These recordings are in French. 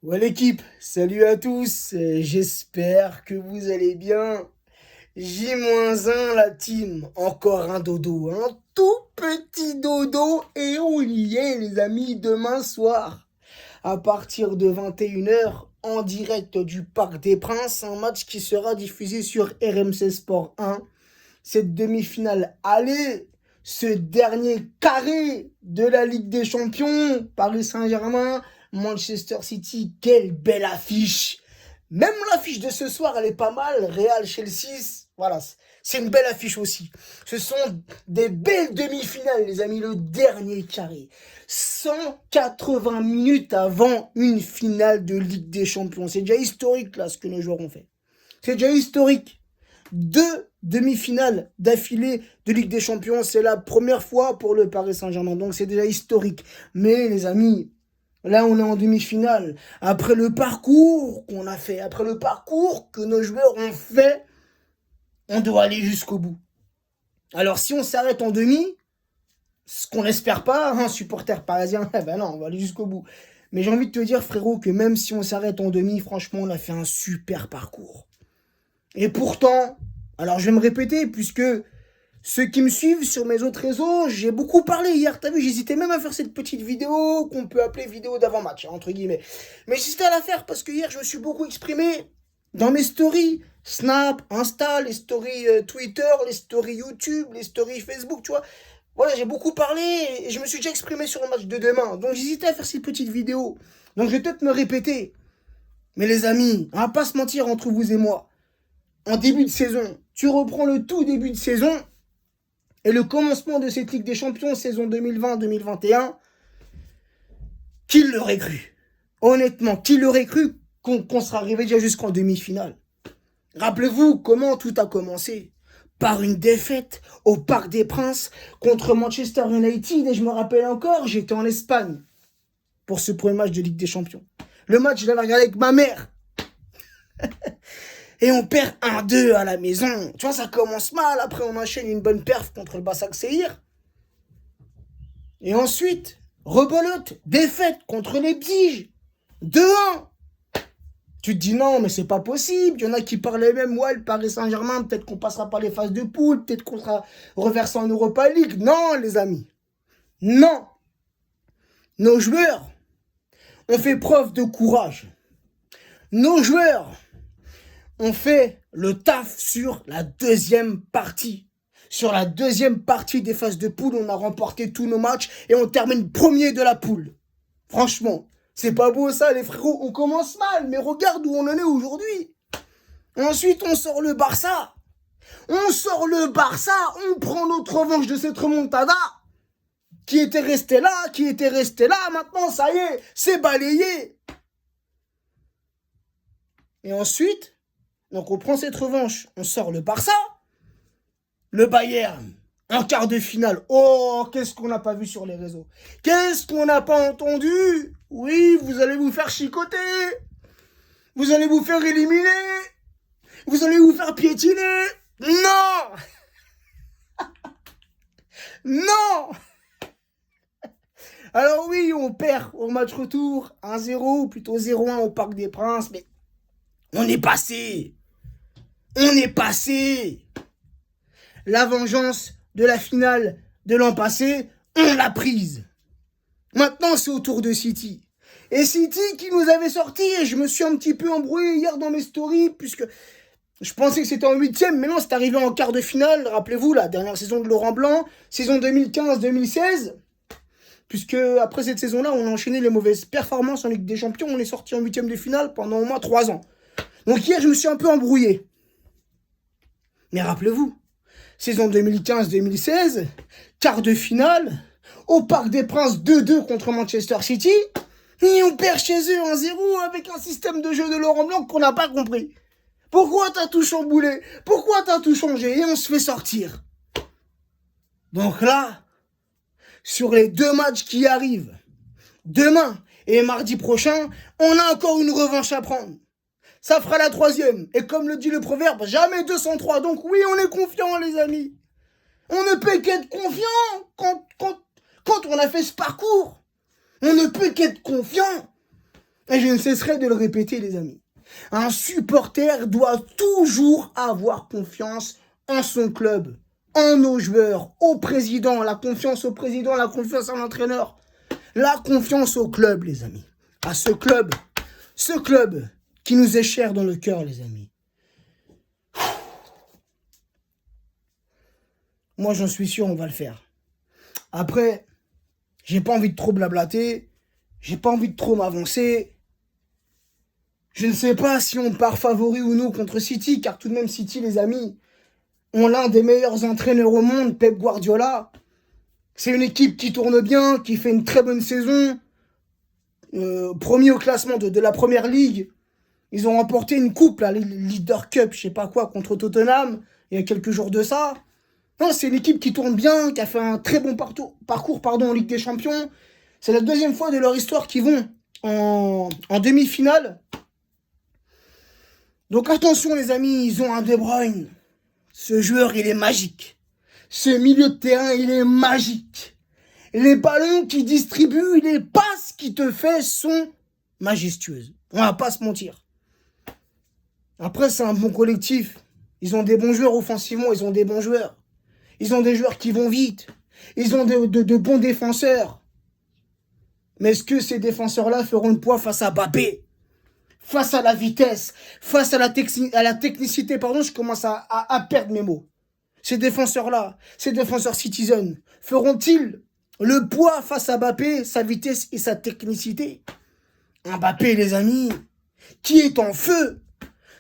Ouais l'équipe, salut à tous, j'espère que vous allez bien. J-1 la team, encore un dodo, un tout petit dodo et on y est les amis demain soir à partir de 21 h en direct du Parc des Princes, un match qui sera diffusé sur RMC Sport 1. Cette demi-finale aller, ce dernier carré de la Ligue des Champions, Paris Saint-Germain, Manchester City, quelle belle affiche. Même l'affiche de ce soir, elle est pas mal. Real Chelsea, voilà, c'est une belle affiche aussi. Ce sont des belles demi-finales, les amis, le dernier carré. 180 minutes avant une finale de Ligue des Champions. C'est déjà historique, là, ce que nos joueurs ont fait. C'est déjà historique. Deux demi-finales d'affilée de Ligue des Champions, c'est la première fois pour le Paris Saint-Germain. Donc c'est déjà historique. Mais les amis, là on est en demi-finale. Après le parcours qu'on a fait, après le parcours que nos joueurs ont fait, on doit aller jusqu'au bout. Alors si on s'arrête en demi, ce qu'on n'espère pas, un supporter parisien, eh ben non, on va aller jusqu'au bout. Mais j'ai envie de te dire frérot que même si on s'arrête en demi, franchement on a fait un super parcours. Et pourtant, alors je vais me répéter, puisque ceux qui me suivent sur mes autres réseaux, j'ai beaucoup parlé hier, t'as vu, j'hésitais même à faire cette petite vidéo qu'on peut appeler vidéo d'avant-match, entre guillemets. Mais j'hésitais à la faire parce que hier, je me suis beaucoup exprimé dans mes stories. Snap, Insta, les stories Twitter, les stories YouTube, les stories Facebook, tu vois. Voilà, j'ai beaucoup parlé et je me suis déjà exprimé sur le match de demain. Donc j'hésitais à faire cette petite vidéo. Donc je vais peut-être me répéter. Mais les amis, on va pas se mentir entre vous et moi. En début de saison, tu reprends le tout début de saison et le commencement de cette Ligue des Champions saison 2020-2021, qui l'aurait cru? Honnêtement, qui l'aurait cru qu'on sera arrivé déjà jusqu'en demi-finale? Rappelez-vous comment tout a commencé. Par une défaite au Parc des Princes contre Manchester United. Et je me rappelle encore, j'étais en Espagne pour ce premier match de Ligue des Champions. Le match, je l'avais regardé avec ma mère. Et on perd 1-2 à la maison. Tu vois, ça commence mal. Après, on enchaîne une bonne perf contre le Basak Seir. Et ensuite, rebelote, défaite contre les Bziges. 2-1. Tu te dis non, mais c'est pas possible. Il y en a qui parlaient même, ouais, le Paris Saint-Germain, peut-être qu'on passera par les phases de poule, peut-être qu'on sera reversé en Europa League. Non, les amis. Non. Nos joueurs ont fait preuve de courage. Nos joueurs ont fait le taf sur la deuxième partie. Sur la deuxième partie des phases de poule, on a remporté tous nos matchs et on termine premier de la poule. Franchement, c'est pas beau ça les frérots, on commence mal, mais regarde où on en est aujourd'hui. Ensuite, on sort le Barça. On sort le Barça, on prend notre revanche de cette remontada qui était restée là, maintenant ça y est, c'est balayé. Et ensuite, donc on prend cette revanche, on sort le Barça, le Bayern, en quart de finale. Oh, qu'est-ce qu'on n'a pas vu sur les réseaux? Qu'est-ce qu'on n'a pas entendu? Oui, vous allez vous faire chicoter. Vous allez vous faire éliminer. Vous allez vous faire piétiner. Non! Non! Alors oui, on perd au match retour 1-0, ou plutôt 0-1 au Parc des Princes, mais on est passé. On est passé. La vengeance de la finale de l'an passé, on l'a prise. Maintenant, c'est au tour de City. Et City qui nous avait sorti, et je me suis un petit peu embrouillé hier dans mes stories, puisque je pensais que c'était en huitième, mais non, c'est arrivé en quart de finale. Rappelez-vous, la dernière saison de Laurent Blanc, saison 2015-2016. Puisque après cette saison-là, on a enchaîné les mauvaises performances en Ligue des Champions. On est sorti en huitième de finale pendant au moins 3 ans. Donc hier, je me suis un peu embrouillé. Mais rappelez-vous, saison 2015-2016, quart de finale, au Parc des Princes 2-2 contre Manchester City, et on perd chez eux 1-0 avec un système de jeu de Laurent Blanc qu'on n'a pas compris. Pourquoi t'as tout chamboulé? Pourquoi t'as tout changé? Et on se fait sortir. Donc là, sur les 2 matchs qui arrivent, demain et mardi prochain, on a encore une revanche à prendre. Ça fera la 3e. Et comme le dit le proverbe, jamais 203. Donc oui, on est confiants, les amis. On ne peut qu'être confiant quand on a fait ce parcours. On ne peut qu'être confiant. Et je ne cesserai de le répéter, les amis. Un supporter doit toujours avoir confiance en son club, en nos joueurs, au président, la confiance au président, la confiance à l'entraîneur, la confiance au club, les amis. À ce club qui nous est cher dans le cœur, les amis. Moi, j'en suis sûr, on va le faire. Après, j'ai pas envie de trop blablater, j'ai pas envie de trop m'avancer. Je ne sais pas si on part favori ou non contre City, car tout de même City, les amis, ont l'un des meilleurs entraîneurs au monde, Pep Guardiola. C'est une équipe qui tourne bien, qui fait une très bonne saison. Premier au classement de la Première Ligue. Ils ont remporté une coupe, la Leader Cup, je sais pas quoi, contre Tottenham, il y a quelques jours de ça. Non, c'est une équipe qui tourne bien, qui a fait un très bon parcours en Ligue des Champions. C'est la deuxième fois de leur histoire qu'ils vont en demi-finale. Donc attention les amis, ils ont un De Bruyne. Ce joueur, il est magique. Ce milieu de terrain, il est magique. Les ballons qu'il distribue, les passes qu'il te fait sont majestueuses. On va pas se mentir. Après, c'est un bon collectif. Ils ont des bons joueurs offensivement, ils ont des bons joueurs. Ils ont des joueurs qui vont vite. Ils ont de bons défenseurs. Mais est-ce que ces défenseurs-là feront le poids face à Mbappé ? Face à la vitesse, face à la technicité, je commence à perdre mes mots. Ces défenseurs-là, ces défenseurs citizen, feront-ils le poids face à Mbappé, sa vitesse et sa technicité? Mbappé, les amis, qui est en feu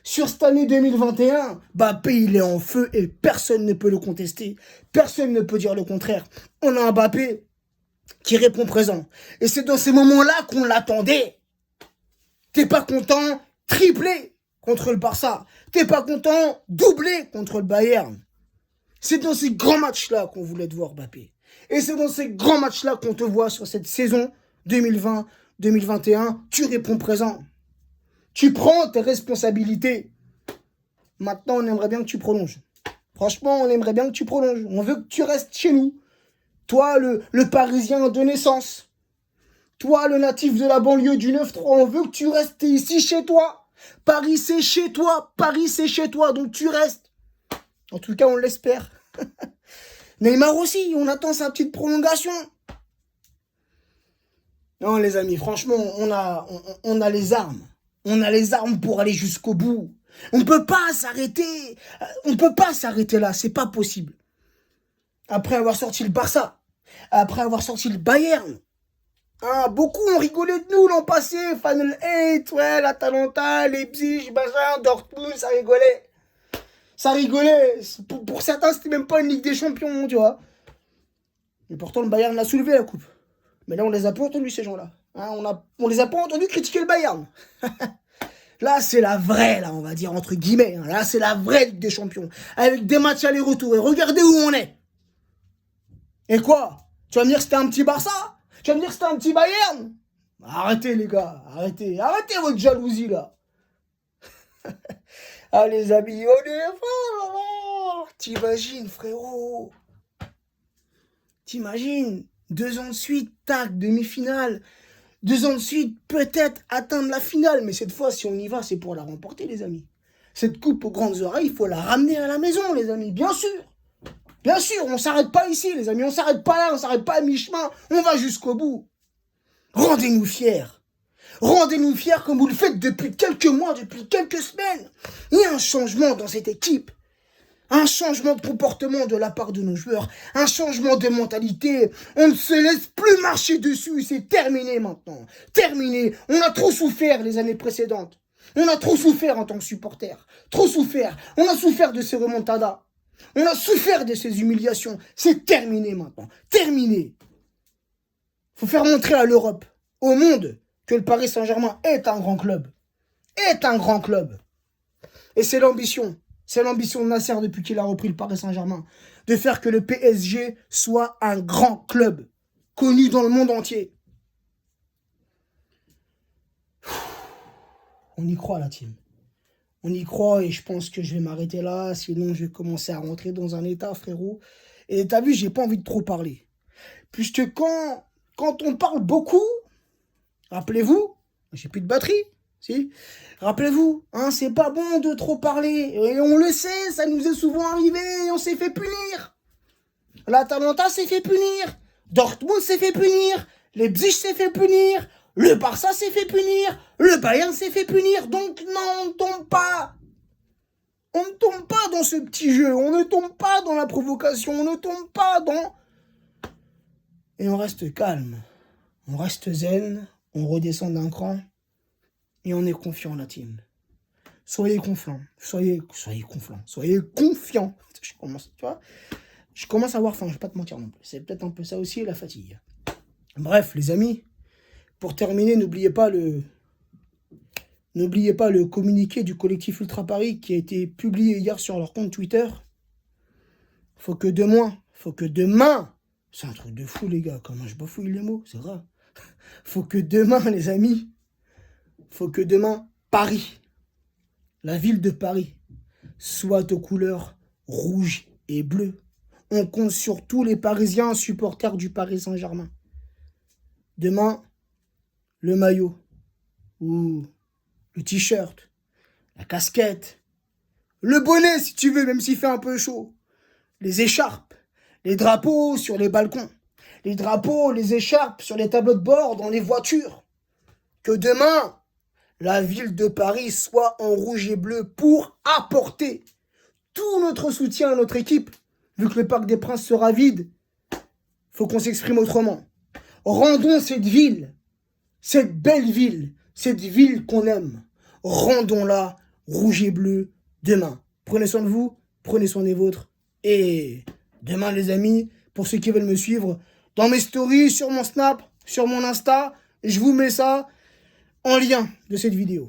sur cette année 2021, Mbappé, il est en feu et personne ne peut le contester. Personne ne peut dire le contraire. On a un Mbappé qui répond présent. Et c'est dans ces moments-là qu'on l'attendait. T'es pas content, triplé contre le Barça. T'es pas content, doublé contre le Bayern. C'est dans ces grands matchs-là qu'on voulait te voir, Mbappé. Et c'est dans ces grands matchs-là qu'on te voit sur cette saison 2020-2021. Tu réponds présent. Tu prends tes responsabilités. Maintenant, on aimerait bien que tu prolonges. Franchement, on aimerait bien que tu prolonges. On veut que tu restes chez nous. Toi, le Parisien de naissance. Toi, le natif de la banlieue du 9-3, on veut que tu restes ici chez toi. Paris, c'est chez toi. Paris, c'est chez toi. Donc, tu restes. En tout cas, on l'espère. Neymar aussi, on attend sa petite prolongation. Non, les amis, franchement, on a les armes. On a les armes pour aller jusqu'au bout. On ne peut pas s'arrêter. On ne peut pas s'arrêter là. C'est pas possible. Après avoir sorti le Barça, après avoir sorti le Bayern, hein, beaucoup ont rigolé de nous l'an passé. Final 8, ouais, l'Atalanta, Leipzig, Benjamin, Dortmund, ça rigolait. Ça rigolait. Pour certains, c'était même pas une Ligue des Champions, tu vois. Et pourtant, le Bayern l'a soulevé, la coupe. Mais là, on les a pas entendus, ces gens-là. Hein, on les a pas entendus critiquer le Bayern. Là, c'est la vraie, là, on va dire, entre guillemets. Hein. Là, c'est la vraie Ligue des Champions. Avec des matchs aller-retour. Et regardez où on est. Et quoi? Tu vas me dire que c'était un petit Barça? Tu vas me dire que c'était un petit Bayern? Arrêtez, les gars. Arrêtez. Arrêtez votre jalousie, là. Ah, les amis, on est fort. T'imagines, frérot? T'imagines? 2 ans de suite, tac, demi-finale. 2 ans de suite, peut-être atteindre la finale. Mais cette fois, si on y va, c'est pour la remporter, les amis. Cette coupe aux grandes oreilles, il faut la ramener à la maison, les amis. Bien sûr. Bien sûr, on s'arrête pas ici, les amis. On s'arrête pas là, on s'arrête pas à mi-chemin. On va jusqu'au bout. Rendez-nous fiers. Rendez-nous fiers comme vous le faites depuis quelques mois, depuis quelques semaines. Il y a un changement dans cette équipe. Un changement de comportement de la part de nos joueurs. Un changement de mentalité. On ne se laisse plus marcher dessus. C'est terminé maintenant. Terminé. On a trop souffert les années précédentes. On a trop souffert en tant que supporter. Trop souffert. On a souffert de ces remontadas. On a souffert de ces humiliations. C'est terminé maintenant. Terminé. Faut faire montrer à l'Europe, au monde, que le Paris Saint-Germain est un grand club. Est un grand club. Et c'est l'ambition. C'est l'ambition de Nasser depuis qu'il a repris le Paris Saint-Germain. De faire que le PSG soit un grand club. Connu dans le monde entier. On y croit, la team. On y croit et je pense que je vais m'arrêter là. Sinon, je vais commencer à rentrer dans un état, frérot. Et t'as vu, j'ai pas envie de trop parler. Puisque quand on parle beaucoup, rappelez-vous, J'ai plus de batterie. Si. Rappelez-vous, hein, c'est pas bon de trop parler. Et on le sait, ça nous est souvent arrivé et on s'est fait punir. L'Atalanta s'est fait punir. Dortmund s'est fait punir. Leipzig s'est fait punir. Le Barça s'est fait punir. Le Bayern s'est fait punir. Donc non, on ne tombe pas. On ne tombe pas dans ce petit jeu. On ne tombe pas dans la provocation. On ne tombe pas dans... Et on reste calme. On reste zen. On redescend d'un cran. Et on est confiant, la team. Soyez confiants. Soyez confiants. Soyez confiants. Je commence à avoir faim, je vais pas te mentir non plus. C'est peut-être un peu ça aussi, la fatigue. Bref, les amis, pour terminer, n'oubliez pas le communiqué du collectif Ultra Paris qui a été publié hier sur leur compte Twitter. Faut que demain, c'est un truc de fou les gars, comment je bafouille les mots, c'est grave. Faut que demain, les amis, Paris, la ville de Paris, soit aux couleurs rouge et bleu. On compte sur tous les Parisiens supporters du Paris Saint-Germain. Demain, le maillot, ou le t-shirt, la casquette, le bonnet si tu veux, même s'il fait un peu chaud, les écharpes, les drapeaux sur les balcons, les drapeaux, les écharpes sur les tableaux de bord, dans les voitures. Que demain, la ville de Paris soit en rouge et bleu pour apporter tout notre soutien à notre équipe. Vu que le Parc des Princes sera vide, faut qu'on s'exprime autrement. Rendons cette ville, cette belle ville, cette ville qu'on aime, rendons-la rouge et bleu demain. Prenez soin de vous, prenez soin des vôtres. Et demain, les amis, pour ceux qui veulent me suivre, dans mes stories, sur mon Snap, sur mon Insta, je vous mets ça en lien de cette vidéo.